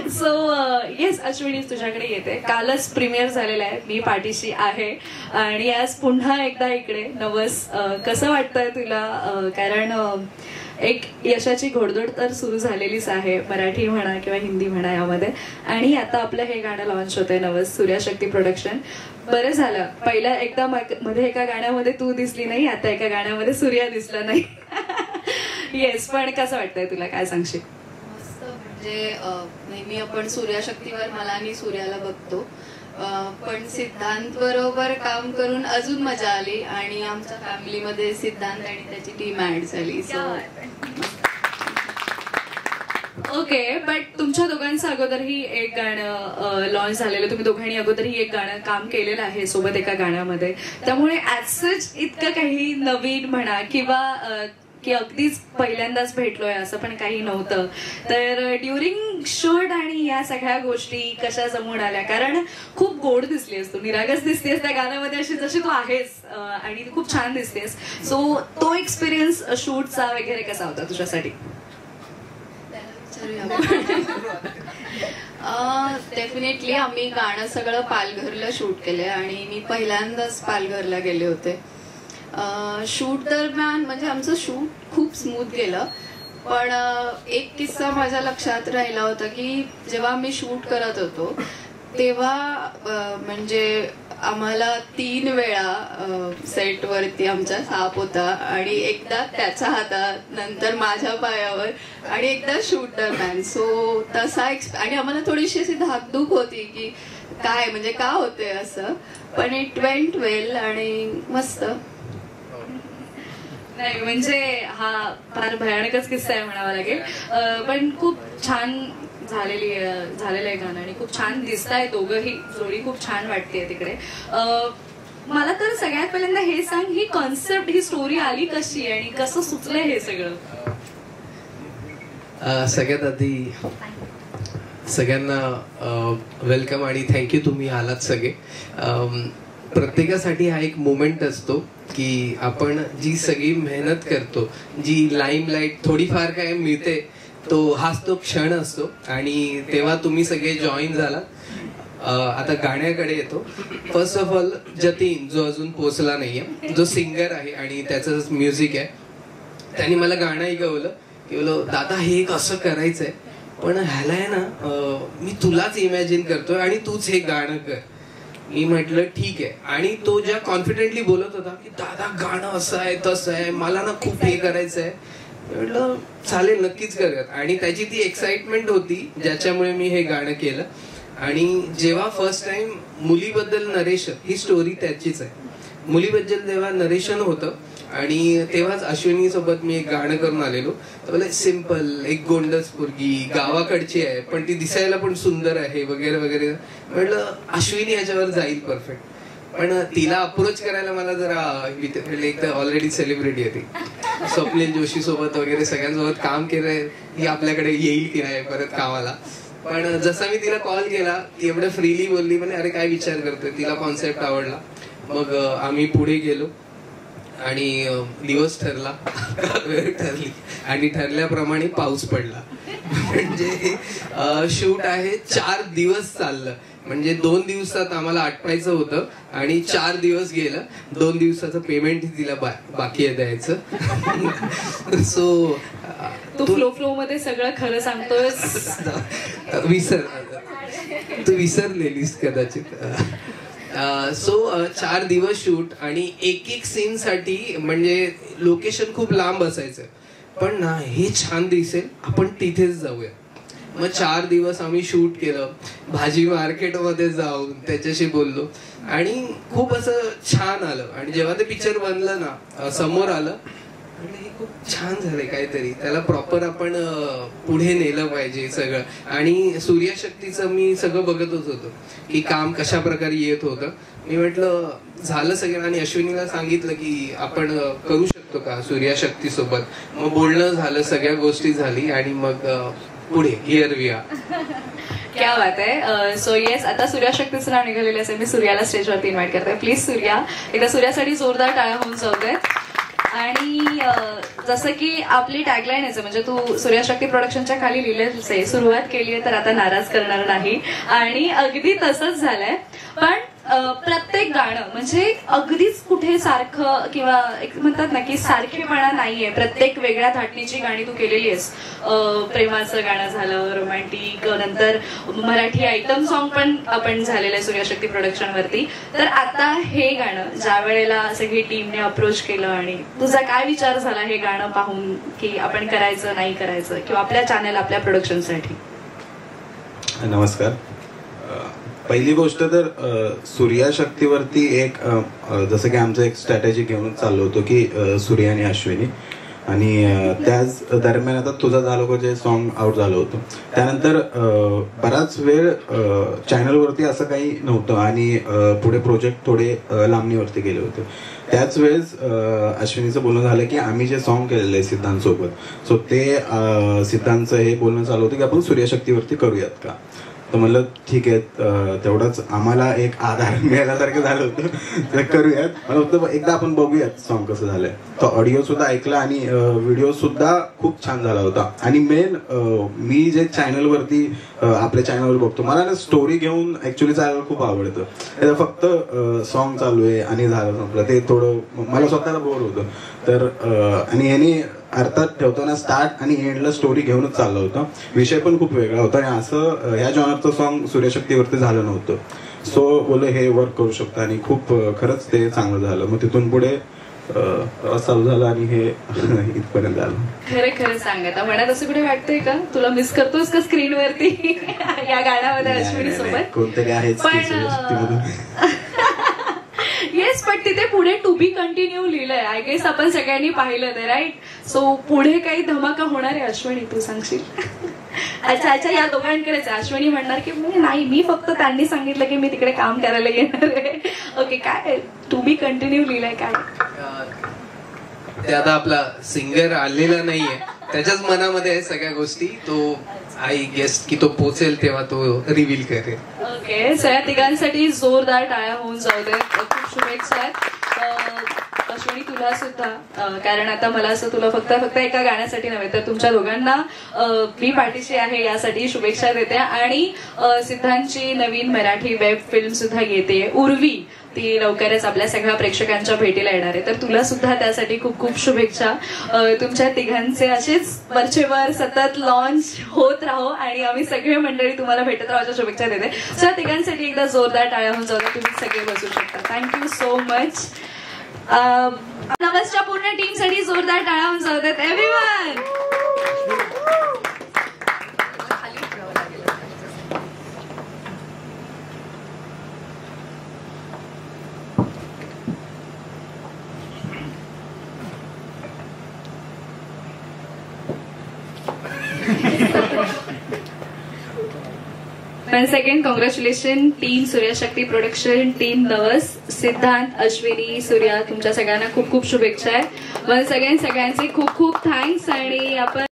So yes Ashwini, तुझ्याकडे येते. कालच प्रीमियर झालेला आहे, मी पाठीशी आहे आणि आज पुन्हा एकदा इकडे नवस. कसं वाटतंय तुला? कारण एक यशाची घोडदौड तर सुरू झालेलीच आहे, मराठी म्हणा किंवा हिंदी म्हणा यामध्ये. आणि आता आपलं हे गाणं लॉन्च होतंय नवस, सूर्यशक्ती प्रोडक्शन. बरं झालं, पहिल्या एकदा मध्ये एका गाण्यामध्ये तू दिसली नाही, आता एका गाण्यामध्ये सूर्या दिसला नाही. येस, पण कसं वाटतंय तुला, काय सांगशील? मस्त. म्हणजे नेहमी आपण सूर्यशक्तीवर मला आणि सूर्याला बघतो, पण सिद्धांत बरोबर काम करून अजून मजा आली आणि आमच्या फॅमिलीमध्ये सिद्धांत आणि त्याची टीम ऍड झाली. ओके, बट तुमच्या दोघांचं अगोदरही एक गाणं लॉन्च झालेलं, तुम्ही दोघांनी अगोदरही एक गाणं काम केलेलं आहे सोबत एका गाण्यामध्ये, त्यामुळे ऍज सच इतकं काही नवीन म्हणा किंवा की अगदीच पहिल्यांदाच भेटलोय असं पण काही नव्हतं. तर ड्युरिंग शूट आणि या सगळ्या गोष्टी कशा जमून आल्या? कारण खूप गोड दिसलीस तू, निरागस दिसतेस त्या गाण्यामध्ये अशी जशी तू आहेस, आणि खूप छान दिसतेस. सो तो एक्सपिरियन्स शूटचा वगैरे कसा होता तुझ्यासाठी? डेफिनेटली आम्ही गाणं सगळं पालघरला शूट केलंय आणि मी पहिल्यांदाच पालघरला गेले होते. शूट दरम्यान म्हणजे आमचं शूट खूप स्मूथ गेलं, पण एक किस्सा माझ्या लक्षात राहिला होता की जेव्हा आम्ही शूट करत होतो तेव्हा म्हणजे आम्हाला 3 वेळा सेटवरती आमचा साप होता, आणि एकदा त्याच्या हातात, नंतर माझ्या पायावर, आणि एकदा शूट दरम्यान. सो तसा आणि आम्हाला थोडीशी अशी धाकधूक होती की काय म्हणजे का होते असं, पण इट वेंट वेल आणि मस्त. नाही म्हणजे हा फार भयानकच किस्सा आहे म्हणावा लागेल, पण खूप छान झालेलं आहे गाणं आणि खूप छान दिसताय दोघंही, जोडी खूप छान वाटतेय तिकडे. मला तर सगळ्यात पहिल्यांदा हे सांग, ही कॉन्सेप्ट, ही स्टोरी आली कशी आणि कसं सुचलंय हे सगळं? सगळ्यात आधी सगळ्यांना वेलकम आणि थँक्यू, तुम्ही आलात सगळे. प्रत्येकासाठी हा एक मोमेंट असतो की आपण जी सगळी मेहनत करतो, जी लाईमलाईट थोडीफार काय मिळते, तो हाच तो क्षण असतो, आणि तेव्हा तुम्ही सगळे जॉईन झालात. आता गाण्याकडे येतो. फर्स्ट ऑफ ऑल जतीन, जो अजून पोचला नाहीये, जो सिंगर आहे आणि त्याचं म्युझिक आहे, त्यांनी मला गाणं ऐकवलं की बोलो दादा हे एक असं करायचंय, पण ह्याला आहे ना मी तुलाच इमॅजिन करतोय आणि तूच हे गाणं कर. मी म्हटलं ठीक आहे. आणि तो ज्या कॉन्फिडेंटली बोलत होता की दादा गाणं असं आहे तसं आहे, मला ना खूप हे करायचं आहे, म्हटलं चालेल नक्कीच करूयात. आणि त्याची ती एक्साइटमेंट होती ज्याच्यामुळे मी हे गाणं केलं. आणि जेव्हा फर्स्ट टाइम मुलीबद्दल नरेशन, ही स्टोरी त्याचीच आहे, मुलीबद्दल जेव्हा नरेशन होतं आणि तेव्हाच अश्विनी सोबत मी एक गाणं करून आलेलो. तर सिम्पल, एक गोंडस पोरगी, गावाकडची आहे पण ती दिसायला पण सुंदर आहे वगैरे वगैरे. म्हटलं अश्विनी याच्यावर जाईल परफेक्ट. पण तिला अप्रोच करायला मला जरा एक तर ऑलरेडी सेलिब्रिटी होती, स्वप्नील जोशी सोबत वगैरे सगळ्यांसोबत काम केलंय, ही आपल्याकडे येईल की नाही परत कामाला. पण जसा मी तिला कॉल केला ती एवढं फ्रीली बोलली, म्हणजे अरे काय विचार करतोय, तिला कॉन्सेप्ट आवडला. मग आम्ही पुढे गेलो आणि दिवस ठरला, वेळ ठरली आणि ठरल्याप्रमाणे पाऊस पडला. म्हणजे शूट आहे 4 दिवस चाललं, म्हणजे 2 दिवसात आम्हाला आटपायचं होतं आणि 4 दिवस गेलं. 2 दिवसाचं पेमेंट तिला बाकी आहे द्यायचं. सो तू फ्लो मध्ये सगळं खरं सांगतोय. तू विसरलेलीस कदाचित. सो 4 दिवस शूट आणि एक सीन साठी म्हणजे लोकेशन खूप लांब असायचं, पण ना हे छान दिसेल आपण तिथेच जाऊया. मग 4 दिवस आम्ही शूट केलं, भाजी मार्केटमध्ये जाऊन त्याच्याशी बोललो आणि खूप असं छान आलं. आणि जेव्हा ते पिक्चर बनलं ना, समोर आलं, हे खूप छान झालंय काहीतरी, त्याला प्रॉपर आपण पुढे नेलं पाहिजे सगळं. आणि सूर्यशक्तीचं मी सगळं बघतच होतो की काम कशा प्रकारे येत होतं. मी म्हटलं झालं सगळं, आणि अश्विनीला सांगितलं की आपण करू शकतो का सूर्यशक्ती सोबत. मग बोलणं झालं, सगळ्या गोष्टी झाली आणि मग पुढे हिअर वी आर. क्या बात आहे. सो येस, आता सूर्यशक्तीचं नाव निघालेलं असेल, मी सूर्याला स्टेजवरती इन्व्हाइट करते. प्लीज सूर्या, एकदा सूर्यासाठी जोरदार टाळ्या होऊन जाऊ दे. आणि जसं की आपली टॅगलाईन आहे म्हणजे तू सूर्यशक्ती प्रोडक्शनच्या खाली लिहिलेच आहे, सुरुवात केली आहे तर आता नाराज करणार नाही, आणि अगदी तसंच झालंय. पण प्रत्येक गाणं म्हणजे अगदीच कुठे सारखं किंवा एक म्हणतात ना की सारखेपणा नाहीये. प्रत्येक वेगळ्या धाटणीची गाणी तू केलेली आहेस. प्रेमाचं गाणं झालं, रोमॅन्टिक, नंतर मराठी आयटम सॉन्ग पण आपण झालेलं आहे सूर्यशक्ती प्रोडक्शन वरती. तर आता हे गाणं ज्या वेळेला सगळी टीमने अप्रोच केलं आणि तुझा काय विचार झाला हे गाणं पाहून की आपण करायचं नाही करायचं किंवा आपल्या चॅनल आपल्या प्रोडक्शनसाठी? नमस्कार. पहिली गोष्ट तर सूर्यशक्तीवरती एक जसं की आमचं एक स्ट्रॅटेजी घेऊन चाललो होतो की सूर्य आणि अश्विनी, आणि त्याच दरम्यान आता तुझा झालो जे सॉन्ग आउट झालं होतं. त्यानंतर बराच वेळ चॅनलवरती असं काही नव्हतं आणि पुढे प्रोजेक्ट थोडे लांबणीवरती गेले होते. त्याच वेळेस अश्विनीचं बोलणं झालं की आम्ही जे सॉन्ग केलेलं आहे सिद्धांतसोबत, सो ते सिद्धांतचं हे बोलणं चालू होतं की आपण सूर्यशक्तीवरती करूयात का. तर म्हणलं ठीक आहे, तेवढंच आम्हाला एक आधार मिळाल्यासारखं झालं होतं, तर करूयात. मला होतं एकदा आपण बघूयात सॉन्ग कसं झालंय. तो ऑडिओ सुद्धा ऐकला आणि व्हिडिओ सुद्धा खूप छान झाला होता. आणि मेन मी जे चॅनलवरती आपल्या चॅनलवर बघतो, मला ना स्टोरी घेऊन ऍक्च्युली चालायला खूप आवडतं. त्याचं फक्त सॉन्ग चालू आहे आणि झालं संपलं ते थोडं मला स्वतःला बोर होतं. तर आणि ह्याने अर्थात ठेवताना स्टार्ट आणि एंडला स्टोरी घेऊनच चालला होता. विषय पण खूप वेगळा होता आणि असं ह्या जॉनरचं सॉन्ग सूर्यशक्तीवरती झालं नव्हतं. सो बोलले हे वर्क करू शकतं आणि खूप खरंच ते चांगलं झालं. मग तिथून पुढे प्रवास चालू झाला आणि हे इथपर्यंत आलं. खरं खरं सांग, आता मनात असं कुठे वाटतंय का तुला मिस करतोस का स्क्रीनवरती या गाण्यामध्ये अश्विनी सोबत? कोणतरी आहेच सूर्यशक्तीमधून. येस, पण तिथे पुढे टू बी कंटिन्यू लिहिलंय. आय गेस आपण सगळ्यांनी पाहिलं ते, राईट? सो पुढे काही धमाका होणार आहे अश्विनी, तू सांगशील? अच्छा अच्छा, या दोघांकडेच अश्विनी म्हणणार की नाही, मी फक्त त्यांनी सांगितलं की मी तिकडे काम करायला येणार आहे. ओके, काय टू बी कंटिन्यू लिहिलंय काय? ते आता आपला सिंगर आलेला नाहीये, त्याच्याच मनामध्ये आहे सगळ्या गोष्टी. तो आय गेस की तो पोचेल तेव्हा तो रिव्हील करेल. ओके, सगळ्या तिघांसाठी जोरदार टाळ्या होऊन जाऊ दे. खूप शुभेच्छा आहेत अश्विनी तुला सुद्धा, कारण आता मला असं तुला फक्त एका गाण्यासाठी नव्हे तर तुमच्या दोघांना मी पाठीशी आहे यासाठी शुभेच्छा देते. आणि सिद्धांतची नवीन मराठी वेब फिल्म सुद्धा येते उर्वी, ती लवकरच आपल्या सगळ्या प्रेक्षकांच्या भेटीला येणार आहे. तर तुला सुद्धा त्यासाठी खूप खूप शुभेच्छा. तुमच्या तिघांचे असेच वरचेवर सतत लॉन्च होत राहो आणि आम्ही सगळे मंडळी तुम्हाला भेटत राहायच्या शुभेच्छा देते. सो तिघांसाठी एकदा जोरदार टाळ्या होऊन जाऊ, तुम्ही सगळे बसू शकता. Thank you so much. नवसच्या पूर्ण टीम साठी जोरदार टाळ्या होऊन जाऊ देत everyone. Once again, congratulations team Suryashakti production, team Navas, Siddhant, Ashwini, Surya, तुमच्या सगळ्यांना खूप खूप शुभेच्छा. वन्स अगेन सगळ्यांचे खूप खूप थँक्स. आणि आपण